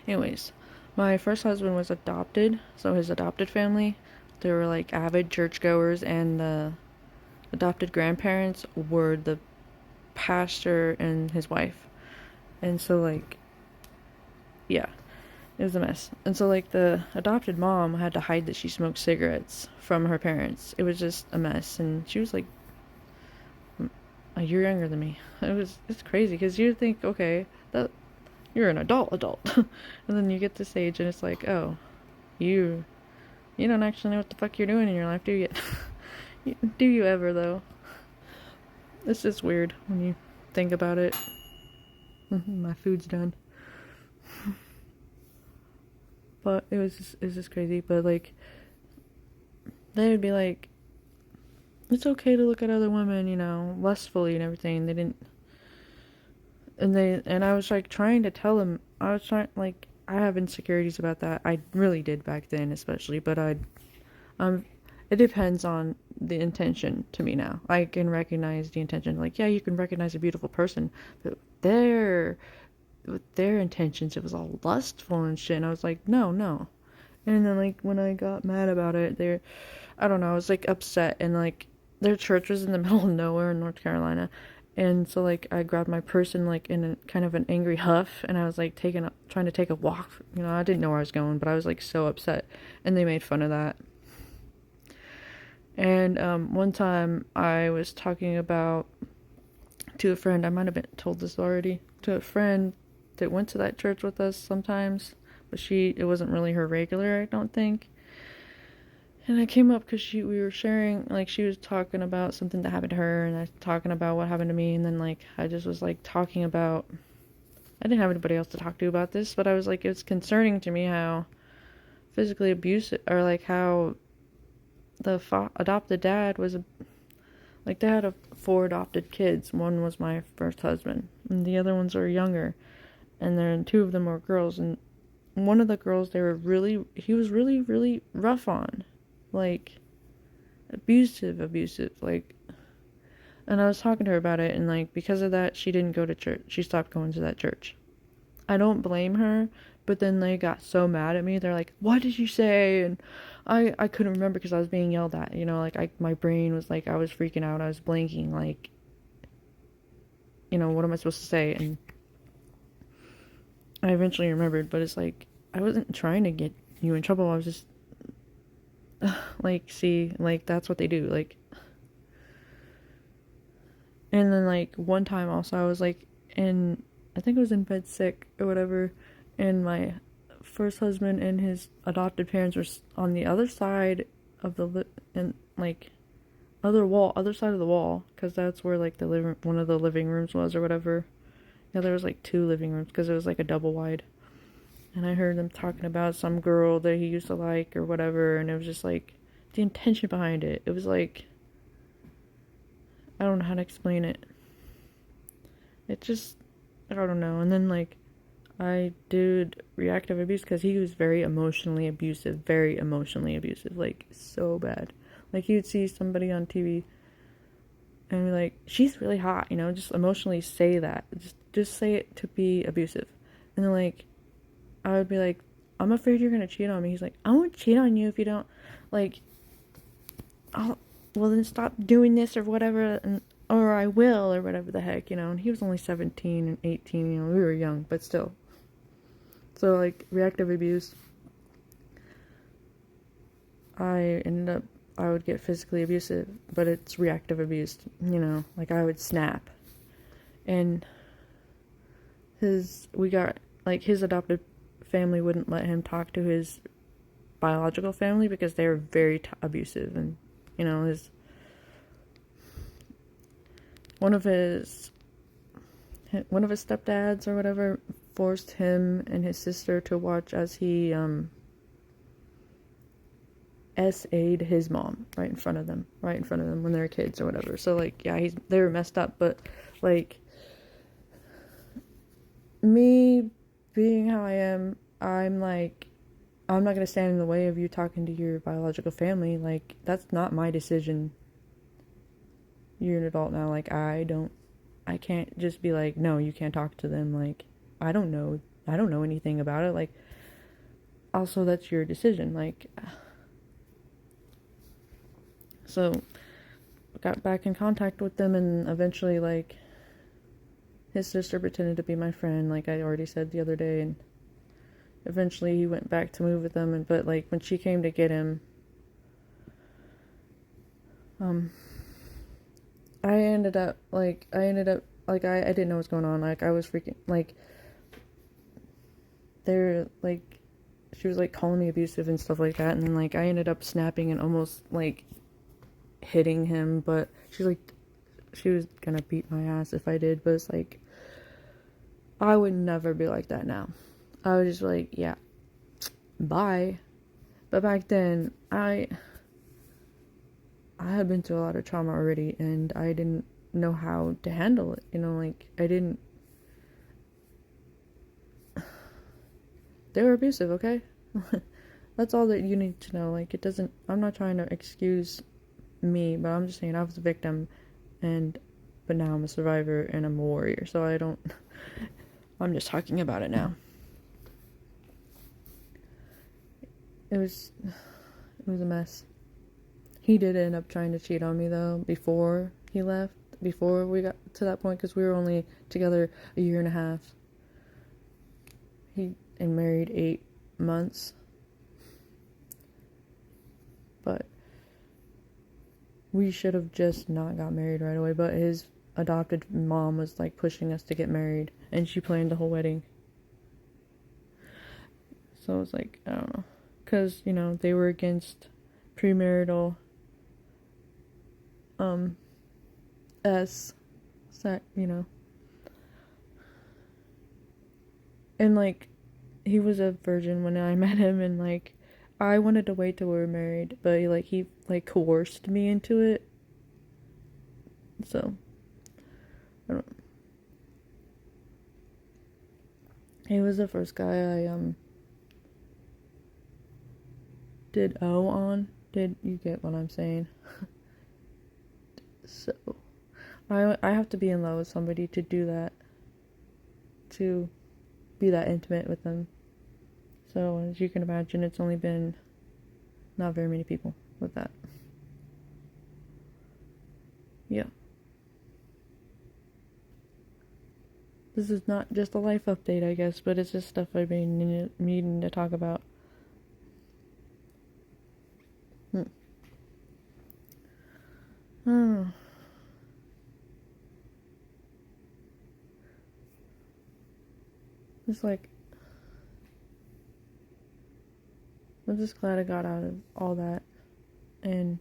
Anyways, my first husband was adopted, so his adopted family, they were like avid churchgoers, and the adopted grandparents were the pastor and his wife. And so, like, yeah, it was a mess. And so, like, the adopted mom had to hide that she smoked cigarettes from her parents. It was just a mess. And she was like a year younger than me. It's crazy because you think, okay, that you're an adult, and then you get this age and it's like, oh, you you don't actually know what the fuck you're doing in your life, do you? Do you ever though? It's just weird when you think about it. My food's done. But it's just crazy. But like, they would be like, it's okay to look at other women, lustfully and everything. They didn't, and I was like trying to tell them. I was trying, like, I have insecurities about that. I really did back then, especially. But um, it depends on the intention to me now. I can recognize the intention. Like, yeah, you can recognize a beautiful person, but with their intentions, it was all lustful and shit. And I was like, no, no. And then, like, when I got mad about it, I don't know, I was like upset. And like, their church was in the middle of nowhere in North Carolina. And so, like, I grabbed my purse and, like, in a kind of an angry huff, and I was like trying to take a walk. I didn't know where I was going, but I was like so upset. And they made fun of that. And one time I was talking about to a friend, I might have been told this already, to a friend that went to that church with us sometimes, but it wasn't really her regular, I don't think. And I came up because we were sharing, like, she was talking about something that happened to her, and I was talking about what happened to me, and then, like, I just was, like, talking about, I didn't have anybody else to talk to about this, but I was, like, it's concerning to me how physically abusive, or, like, how the adopted dad was, like, they had four adopted kids. One was my first husband, and the other ones were younger, and then two of them were girls, and one of the girls, he was really, really rough on, like, abusive, like, and I was talking to her about it, and, like, because of that, she didn't go to church. She stopped going to that church. I don't blame her, but then they got so mad at me. They're like, what did you say? And I couldn't remember because I was being yelled at, like, my brain was, like, I was freaking out. I was blanking, like, what am I supposed to say? And I eventually remembered, but it's like, I wasn't trying to get you in trouble. I was just, like, see, like, that's what they do, like. And then, like, one time also, I was, like, I think I was in bed sick or whatever, and my first husband and his adopted parents were on the other side of and, like, other side of the wall, because that's where, like, one of the living rooms was or whatever. Yeah, there was, like, two living rooms, because it was, like, a double wide. And I heard them talking about some girl that he used to like or whatever, and it was just, like, the intention behind it. It was, like, I don't know how to explain it. It just, I don't know. And then, like, I did reactive abuse because he was very emotionally abusive, like, so bad. Like, you'd see somebody on TV and be like, she's really hot, just emotionally say that. Just say it to be abusive. And then, like, I would be like, I'm afraid you're gonna cheat on me. He's like, I won't cheat on you if you don't, like, well, then stop doing this or whatever, or I will, or whatever the heck, and he was only 17 and 18, we were young, but still. So, like, reactive abuse, I would get physically abusive, but it's reactive abuse, like, I would snap. And his adopted family wouldn't let him talk to his biological family because they were very abusive, and, his one of his stepdads or whatever forced him and his sister to watch as he SA'd his mom right in front of them when they were kids or whatever. So, like, yeah, they were messed up, but, like, me being how I am, I'm like, I'm not gonna stand in the way of you talking to your biological family. Like, that's not my decision. You're an adult now. Like, I can't just be like, no, you can't talk to them. Like, I don't know I don't know anything about it. Like, also, that's your decision. Like, so got back in contact with them, and eventually, like, his sister pretended to be my friend, like I already said the other day, and eventually he went back to move with them. And but like when she came to get him, I ended up like I didn't know what's going on. Like I was freaking like they're like she was like calling me abusive and stuff like that, and then like I ended up snapping and almost like hitting him, but she was gonna beat my ass if I did. But it's like I would never be like that now. I was just like, yeah, bye. But back then I had been through a lot of trauma already, and I didn't know how to handle it. You know, like I didn't. They were abusive, okay? That's all that you need to know. Like, it doesn't. I'm not trying to excuse me, but I'm just saying I was a victim, but now I'm a survivor and I'm a warrior. So I don't. I'm just talking about it now. It was a mess. He did end up trying to cheat on me though before he left. Before we got to that point, because we were only together a year and a half. And married 8 months. But we should have just not got married right away. But his adopted mom was like pushing us to get married, and she planned the whole wedding. So it's like, I don't know, because you know they were against premarital you know, and like he was a virgin when I met him, and like I wanted to wait till we were married, but he coerced me into it. So I don't know. He was the first guy I did O on. Did you get what I'm saying? So I have to be in love with somebody to do that, to be that intimate with them. So as you can imagine, it's only been not very many people with that. Yeah. This is not just a life update, I guess, but it's just stuff I've been needing to talk about. Oh. It's like, I'm just glad I got out of all that and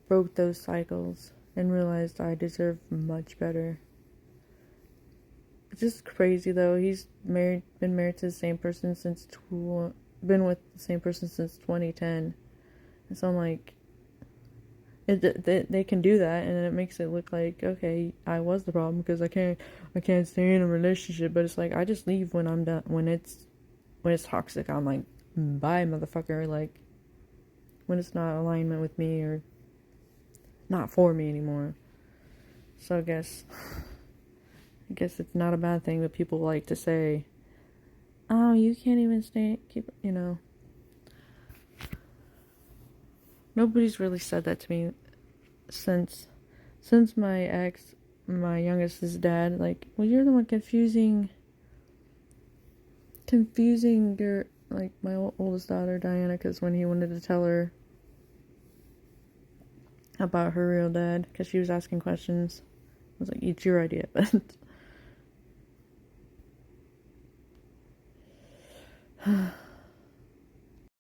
broke those cycles and realized I deserve much better. It's just crazy though. He's been married to the same person been with the same person since 2010. And so I'm like, they can do that, and it makes it look like, okay, I was the problem because I can't stay in a relationship. But it's like I just leave when I'm done. When it's toxic, I'm like, bye, motherfucker. Like when it's not alignment with me or not for me anymore. So I guess it's not a bad thing, but people like to say, oh, you can't even you know. Nobody's really said that to me since my ex, my youngest's dad. Like, well, you're the one confusing your, like, my oldest daughter, Diana, because when he wanted to tell her about her real dad, because she was asking questions, I was like, it's your idea, but